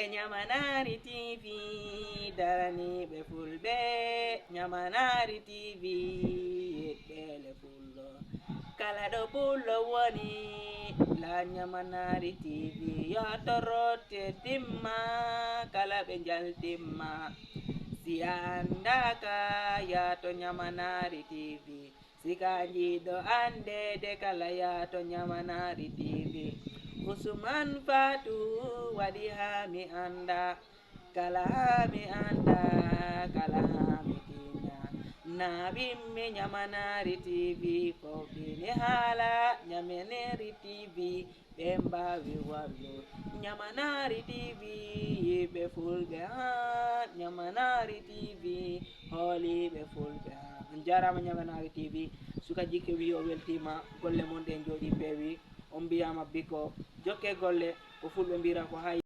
Nyamanari TV darani be fulbe Nyamanari TV bele fullo kala do bullo woni la Nyamanari TV ya torote timma kala be jal timma si andaka ya to Nyamanari TV sikanji do ande de kala ya to Nyamanari TV Usman Fatu wadiha mi anda kala mi anda kala mi tinya nabi mi Nyamanari TV ko bini hala Nyamanari TV bemba wi wallo Nyamanari TV be fulbe Nyamanari TV holi be fulbe jarama Nyamanari TV suka jikke wi o weltima golle mon den jodi pewi on biyama biko jokke golle ko fulbe mbira ko hay